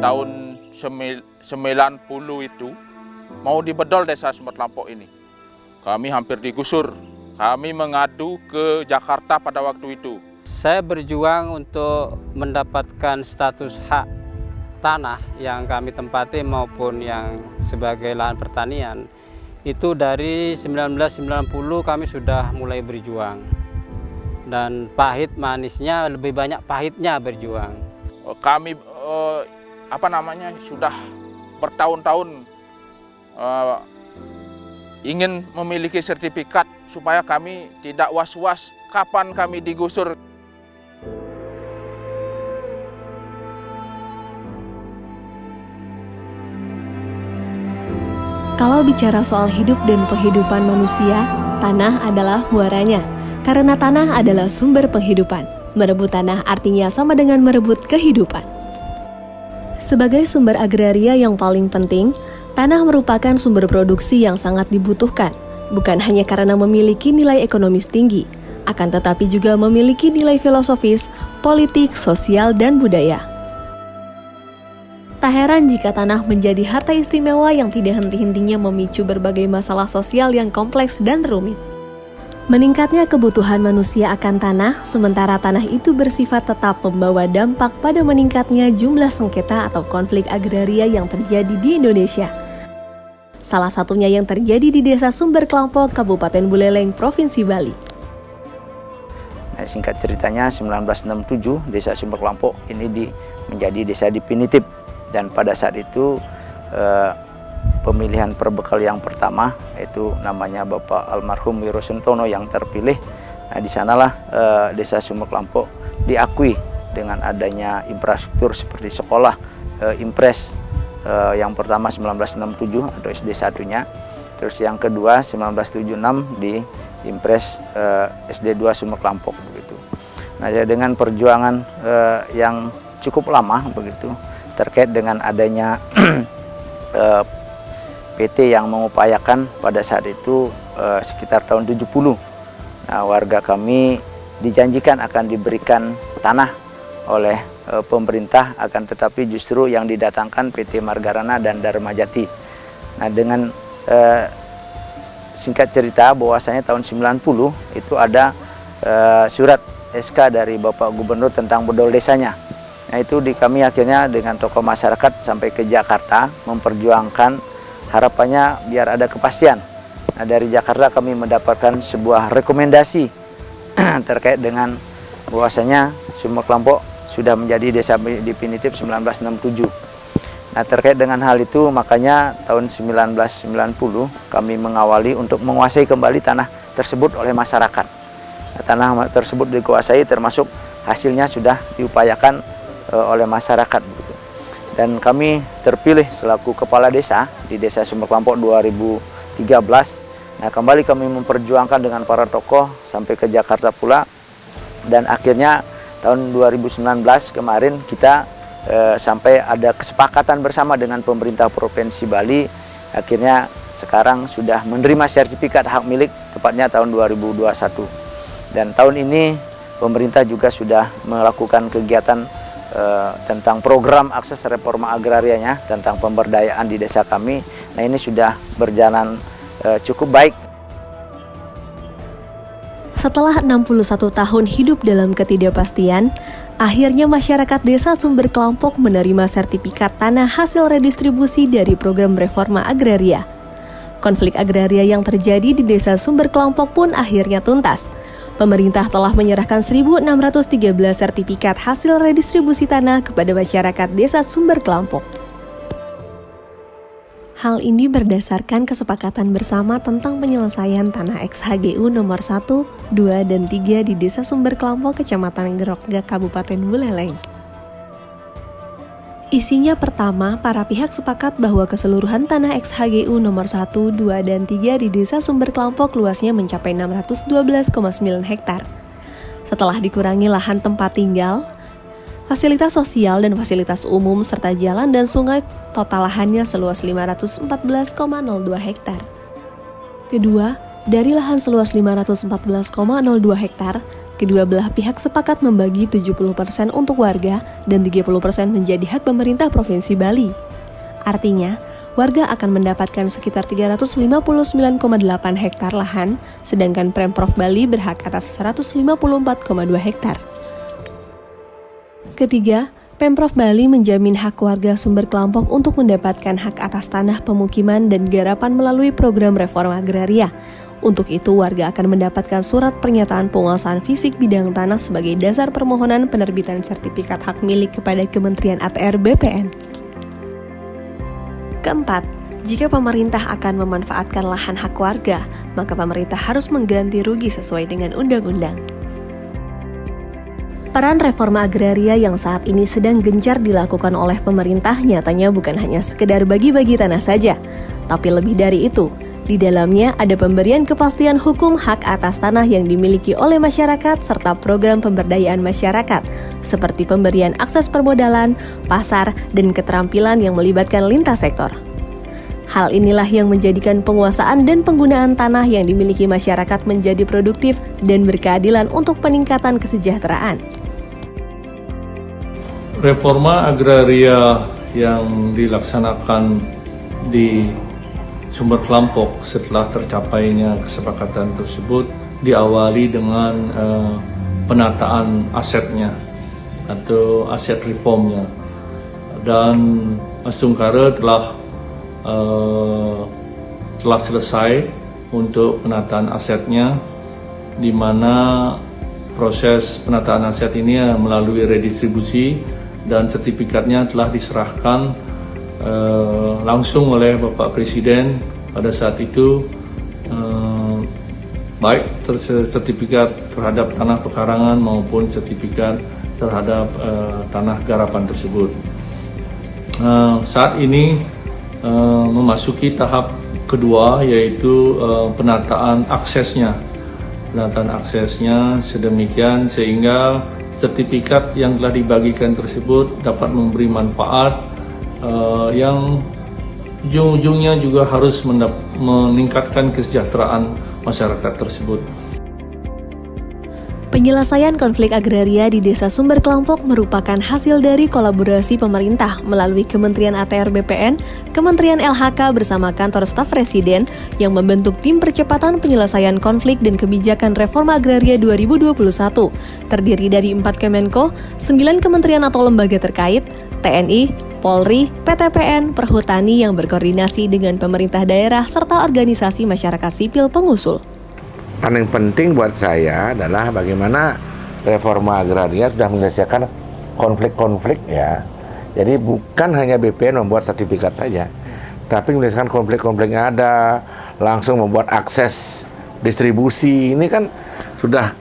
tahun 90 itu mau dibedol desa Sumber Kelampok ini. Kami hampir digusur. Kami mengadu ke Jakarta pada waktu itu. Saya berjuang untuk mendapatkan status hak tanah yang kami tempati maupun yang sebagai lahan pertanian. Itu dari 1990 kami sudah mulai berjuang. Dan pahit manisnya, lebih banyak pahitnya berjuang. Kami sudah bertahun-tahun ingin memiliki sertifikat supaya kami tidak was-was kapan kami digusur. Kalau bicara soal hidup dan kehidupan manusia, tanah adalah muaranya. Karena tanah adalah sumber penghidupan. Merebut tanah artinya sama dengan merebut kehidupan. Sebagai sumber agraria yang paling penting, tanah merupakan sumber produksi yang sangat dibutuhkan. Bukan hanya karena memiliki nilai ekonomis tinggi, akan tetapi juga memiliki nilai filosofis, politik, sosial, dan budaya. Tak heran jika tanah menjadi harta istimewa yang tidak henti-hentinya memicu berbagai masalah sosial yang kompleks dan rumit. Meningkatnya kebutuhan manusia akan tanah, sementara tanah itu bersifat tetap membawa dampak pada meningkatnya jumlah sengketa atau konflik agraria yang terjadi di Indonesia. Salah satunya yang terjadi di Desa Sumber Kelampok, Kabupaten Buleleng, Provinsi Bali. Nah, singkat ceritanya 1967 Desa Sumber Kelampok ini menjadi desa definitif. Dan pada saat itu pemilihan perbekal yang pertama itu namanya Bapak Almarhum Wiro Suntono yang terpilih. Nah, di sanalah Desa Sumber Kelampok diakui dengan adanya infrastruktur seperti sekolah Impres yang pertama 1967 atau SD satunya, terus yang kedua 1976 di Impres SD 2 Sumber Kelampok begitu. Nah, dengan perjuangan yang cukup lama begitu terkait dengan adanya PT yang mengupayakan pada saat itu sekitar tahun 70. Nah, warga kami dijanjikan akan diberikan tanah oleh pemerintah, akan tetapi justru yang didatangkan PT Margarana dan Dharma Jati. Nah, dengan singkat cerita bahwasanya tahun 90 itu ada surat SK dari Bapak Gubernur tentang bedol desanya. Nah, itu kami akhirnya dengan tokoh masyarakat sampai ke Jakarta memperjuangkan harapannya biar ada kepastian. Nah, dari Jakarta kami mendapatkan sebuah rekomendasi terkait dengan bahwasanya Sumber Kelampok sudah menjadi desa definitif 1967. Nah, terkait dengan hal itu makanya tahun 1990 kami mengawali untuk menguasai kembali tanah tersebut oleh masyarakat. Nah, tanah tersebut dikuasai termasuk hasilnya sudah diupayakan oleh masyarakat begitu. Dan kami terpilih selaku kepala desa di Desa Sumber Kelampok 2013. Nah, kembali kami memperjuangkan dengan para tokoh sampai ke Jakarta pula, dan akhirnya tahun 2019 kemarin kita sampai ada kesepakatan bersama dengan pemerintah Provinsi Bali. Akhirnya sekarang sudah menerima sertifikat hak milik tepatnya tahun 2021. Dan tahun ini pemerintah juga sudah melakukan kegiatan tentang program akses reforma agrarianya tentang pemberdayaan di desa kami. Nah, ini sudah berjalan cukup baik. Setelah 61 tahun hidup dalam ketidakpastian, akhirnya masyarakat Desa Sumber Kelampok menerima sertifikat tanah hasil redistribusi dari program reforma agraria. Konflik agraria yang terjadi di Desa Sumber Kelampok pun akhirnya tuntas. Pemerintah telah menyerahkan 1.613 sertifikat hasil redistribusi tanah kepada masyarakat Desa Sumber Kelampok. Hal ini berdasarkan kesepakatan bersama tentang penyelesaian tanah XHGU nomor 1, 2, dan 3 di Desa Sumber Kelampok, Kecamatan Gerokga, Kabupaten Buleleng. Isinya pertama, para pihak sepakat bahwa keseluruhan tanah XHGU nomor 1, 2, dan 3 di Desa Sumber Kelampok luasnya mencapai 612,9 hektar. Setelah dikurangi lahan tempat tinggal, fasilitas sosial dan fasilitas umum, serta jalan dan sungai, total lahannya seluas 514,02 hektar. Kedua, dari lahan seluas 514,02 hektar, kedua belah pihak sepakat membagi 70% untuk warga dan 30% menjadi hak pemerintah Provinsi Bali. Artinya, warga akan mendapatkan sekitar 359,8 hektar lahan, sedangkan Pemprov Bali berhak atas 154,2 hektar. Ketiga, Pemprov Bali menjamin hak warga Sumber Kelampok untuk mendapatkan hak atas tanah pemukiman dan garapan melalui program reforma agraria. Untuk itu, warga akan mendapatkan surat pernyataan penguasaan fisik bidang tanah sebagai dasar permohonan penerbitan sertifikat hak milik kepada Kementerian ATR BPN. Keempat, jika pemerintah akan memanfaatkan lahan hak warga, maka pemerintah harus mengganti rugi sesuai dengan undang-undang. Peran reforma agraria yang saat ini sedang gencar dilakukan oleh pemerintah nyatanya bukan hanya sekedar bagi-bagi tanah saja, tapi lebih dari itu. Di dalamnya ada pemberian kepastian hukum hak atas tanah yang dimiliki oleh masyarakat serta program pemberdayaan masyarakat, seperti pemberian akses permodalan, pasar, dan keterampilan yang melibatkan lintas sektor. Hal inilah yang menjadikan penguasaan dan penggunaan tanah yang dimiliki masyarakat menjadi produktif dan berkeadilan untuk peningkatan kesejahteraan. Reforma agraria yang dilaksanakan di Sumber Kelampok setelah tercapainya kesepakatan tersebut diawali dengan penataan asetnya atau aset reformnya, dan Mas Tungkara telah selesai untuk penataan asetnya, di mana proses penataan aset ini melalui redistribusi dan sertifikatnya telah diserahkan langsung oleh Bapak Presiden pada saat itu, baik sertifikat terhadap tanah pekarangan maupun sertifikat terhadap tanah garapan tersebut. Saat ini memasuki tahap kedua, yaitu penataan aksesnya sedemikian sehingga sertifikat yang telah dibagikan tersebut dapat memberi manfaat yang ujung-ujungnya juga harus meningkatkan kesejahteraan masyarakat tersebut. Penyelesaian konflik agraria di Desa Sumber Kelampok merupakan hasil dari kolaborasi pemerintah melalui Kementerian ATR BPN, Kementerian LHK bersama Kantor Staf Presiden yang membentuk Tim Percepatan Penyelesaian Konflik dan Kebijakan Reforma Agraria 2021, terdiri dari 4 Kemenko, 9 kementerian atau lembaga terkait, TNI, Polri, PTPN, Perhutani yang berkoordinasi dengan pemerintah daerah serta organisasi masyarakat sipil pengusul. Paling penting buat saya adalah bagaimana reforma agraria sudah menyelesaikan konflik-konflik ya. Jadi bukan hanya BPN membuat sertifikat saja, tapi menyelesaikan konflik-konflik yang ada, langsung membuat akses distribusi. Ini kan sudah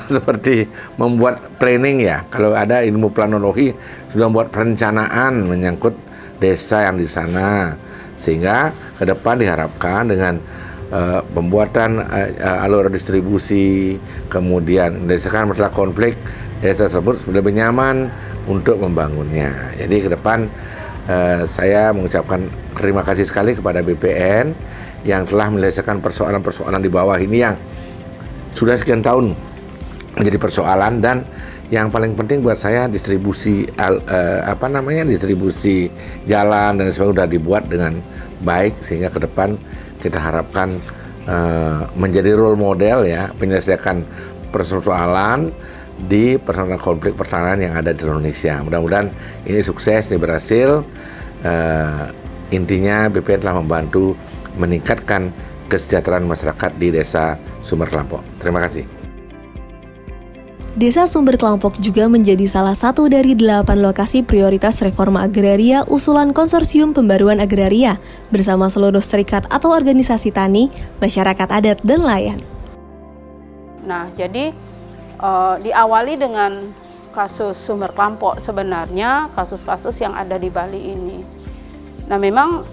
seperti membuat planning ya. Kalau ada ilmu planologi sudah membuat perencanaan menyangkut desa yang di sana, sehingga ke depan diharapkan dengan pembuatan alur distribusi, kemudian menyelesaikan masalah konflik, desa tersebut sudah lebih nyaman untuk membangunnya. Jadi ke depan saya mengucapkan terima kasih sekali kepada BPN yang telah menyelesaikan persoalan-persoalan di bawah ini yang sudah sekian tahun menjadi persoalan, dan yang paling penting buat saya distribusi distribusi jalan dan sebagainya sudah dibuat dengan baik, sehingga ke depan kita harapkan menjadi role model ya penyelesaian persoalan di persoalan konflik pertanahan yang ada di Indonesia. Mudah-mudahan ini sukses, ini berhasil. Intinya BPN telah membantu meningkatkan kesejahteraan masyarakat di Desa Sumber Kelampok. Terima kasih. Desa Sumber Kelampok juga menjadi salah satu dari 8 lokasi prioritas reforma agraria usulan Konsorsium Pembaruan Agraria bersama seluruh serikat atau organisasi tani, masyarakat adat, dan nelayan. Nah, jadi diawali dengan kasus Sumber Kelampok, sebenarnya kasus-kasus yang ada di Bali ini. Nah, memang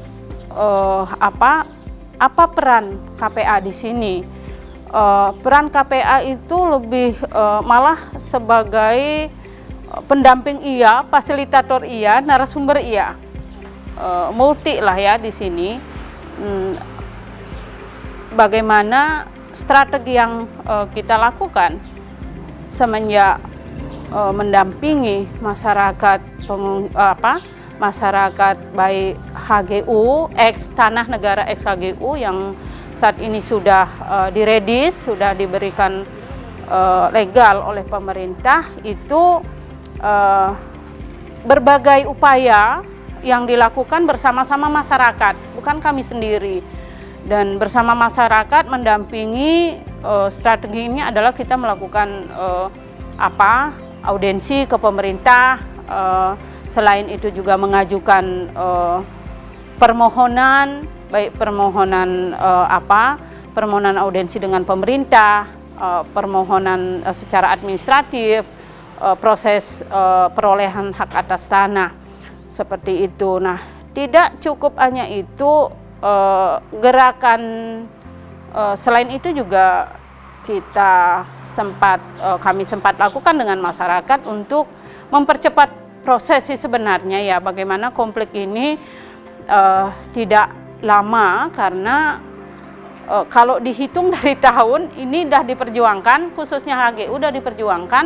apa peran KPA di sini? Peran KPA itu lebih malah sebagai pendamping iya, fasilitator iya, narasumber iya, multi lah ya di sini. Bagaimana strategi yang kita lakukan? semenjak mendampingi masyarakat masyarakat baik HGU, tanah negara ex HGU yang saat ini sudah diredis, sudah diberikan legal oleh pemerintah, itu berbagai upaya yang dilakukan bersama-sama masyarakat, bukan kami sendiri. Dan bersama masyarakat mendampingi, strategi ini adalah kita melakukan audiensi ke pemerintah, selain itu juga mengajukan permohonan, baik permohonan permohonan audiensi dengan pemerintah, permohonan secara administratif, proses perolehan hak atas tanah, seperti itu. Nah, tidak cukup hanya itu, gerakan selain itu juga kami sempat lakukan dengan masyarakat untuk mempercepat proses sebenarnya ya, bagaimana konflik ini tidak lama, karena kalau dihitung dari tahun ini sudah diperjuangkan, khususnya HGU sudah diperjuangkan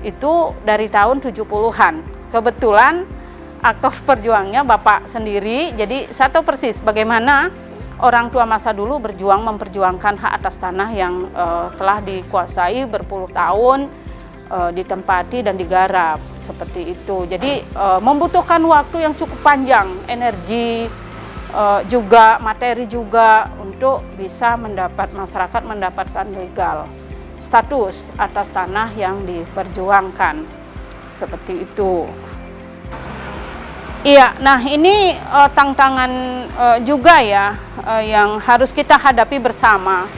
itu dari tahun 70-an. Kebetulan aktor perjuangnya Bapak sendiri, jadi saya tahu persis bagaimana orang tua masa dulu memperjuangkan hak atas tanah yang telah dikuasai berpuluh tahun, ditempati dan digarap, seperti itu. Jadi membutuhkan waktu yang cukup panjang, energi juga, materi juga, untuk bisa masyarakat mendapatkan legal status atas tanah yang diperjuangkan, seperti itu. Iya, nah ini tantangan juga ya yang harus kita hadapi bersama.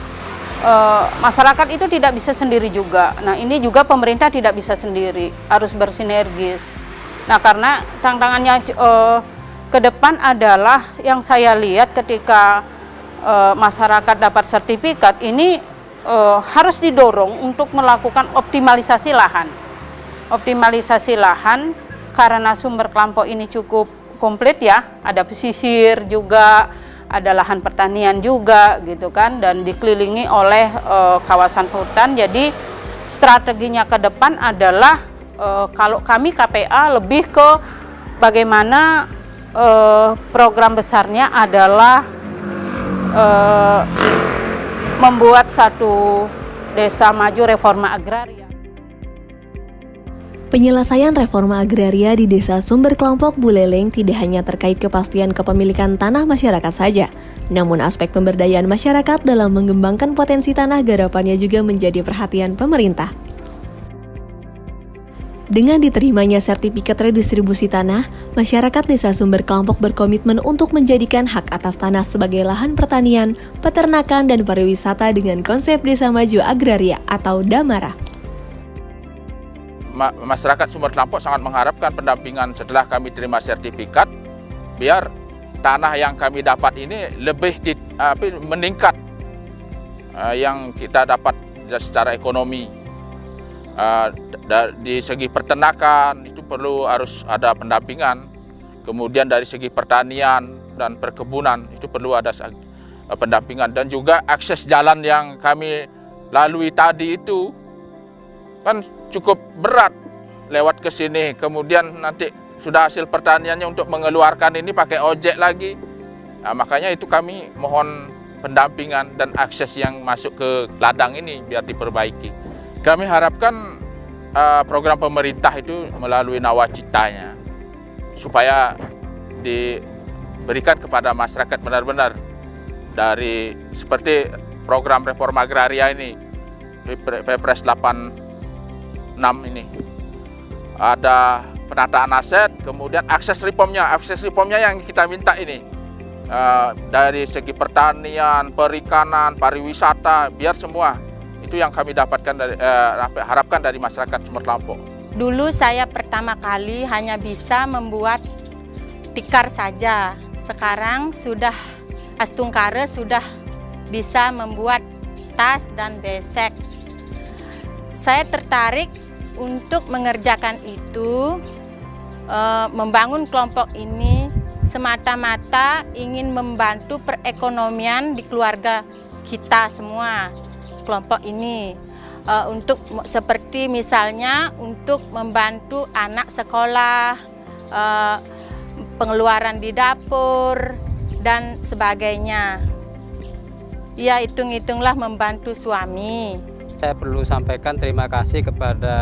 Masyarakat itu tidak bisa sendiri juga. Nah, ini juga pemerintah tidak bisa sendiri, harus bersinergis. Nah, karena tantangannya ke depan adalah yang saya lihat ketika masyarakat dapat sertifikat ini harus didorong untuk melakukan optimalisasi lahan. Optimalisasi lahan karena sumber Kelampok ini cukup komplit ya, ada pesisir juga, ada lahan pertanian juga gitu kan, dan dikelilingi oleh kawasan hutan. Jadi strateginya ke depan adalah kalau kami KPA lebih ke bagaimana program besarnya adalah membuat satu desa maju reforma agraria. Penyelesaian reforma agraria di Desa Sumber Kelampok Buleleng tidak hanya terkait kepastian kepemilikan tanah masyarakat saja, namun aspek pemberdayaan masyarakat dalam mengembangkan potensi tanah garapannya juga menjadi perhatian pemerintah. Dengan diterimanya sertifikat redistribusi tanah, masyarakat Desa Sumber Kelampok berkomitmen untuk menjadikan hak atas tanah sebagai lahan pertanian, peternakan, dan pariwisata dengan konsep Desa Maju Agraria atau DAMARA. Masyarakat Sumber Kelampok sangat mengharapkan pendampingan setelah kami terima sertifikat, biar tanah yang kami dapat ini lebih meningkat yang kita dapat secara ekonomi. Di segi peternakan itu harus ada pendampingan, kemudian dari segi pertanian dan perkebunan itu perlu ada pendampingan, dan juga akses jalan yang kami lalui tadi itu kan cukup berat lewat ke sini, kemudian nanti sudah hasil pertaniannya untuk mengeluarkan ini pakai ojek lagi. Nah, makanya itu kami mohon pendampingan dan akses yang masuk ke ladang ini biar diperbaiki. Kami harapkan program pemerintah itu melalui nawacitanya supaya diberikan kepada masyarakat benar-benar, dari seperti program reforma agraria ini, Perpres 86 ini ada penataan aset, kemudian akses reformnya yang kita minta ini dari segi pertanian, perikanan, pariwisata, biar semua itu yang kami dapatkan harapkan dari masyarakat Sumber Kelampok. Dulu saya pertama kali hanya bisa membuat tikar saja, sekarang sudah Astungkare sudah bisa membuat tas dan besek. Saya tertarik untuk mengerjakan itu, membangun kelompok ini semata-mata ingin membantu perekonomian di keluarga kita semua, kelompok ini. untuk seperti misalnya untuk membantu anak sekolah, pengeluaran di dapur dan sebagainya. Ya, hitung-hitunglah membantu suami. Saya perlu sampaikan terima kasih kepada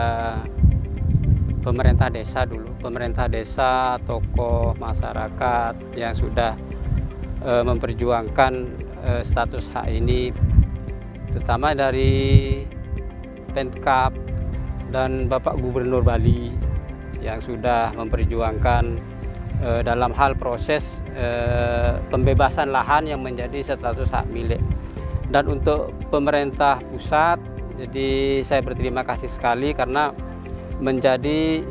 pemerintah desa dulu, pemerintah desa, tokoh masyarakat yang sudah memperjuangkan status hak ini, terutama dari Pemkab dan Bapak Gubernur Bali yang sudah memperjuangkan dalam hal proses pembebasan lahan yang menjadi status hak milik. Dan untuk pemerintah pusat, jadi saya berterima kasih sekali karena menjadi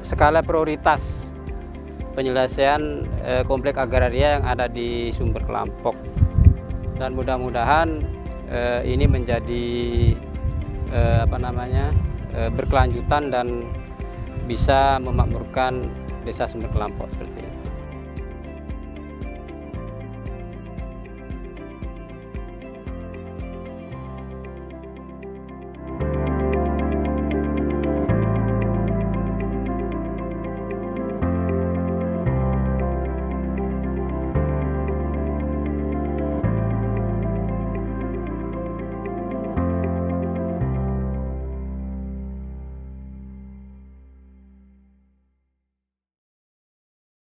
skala prioritas penyelesaian komplek agraria yang ada di Sumber Kelampok. Dan mudah-mudahan ini menjadi berkelanjutan dan bisa memakmurkan Desa Sumber Kelampok seperti ini.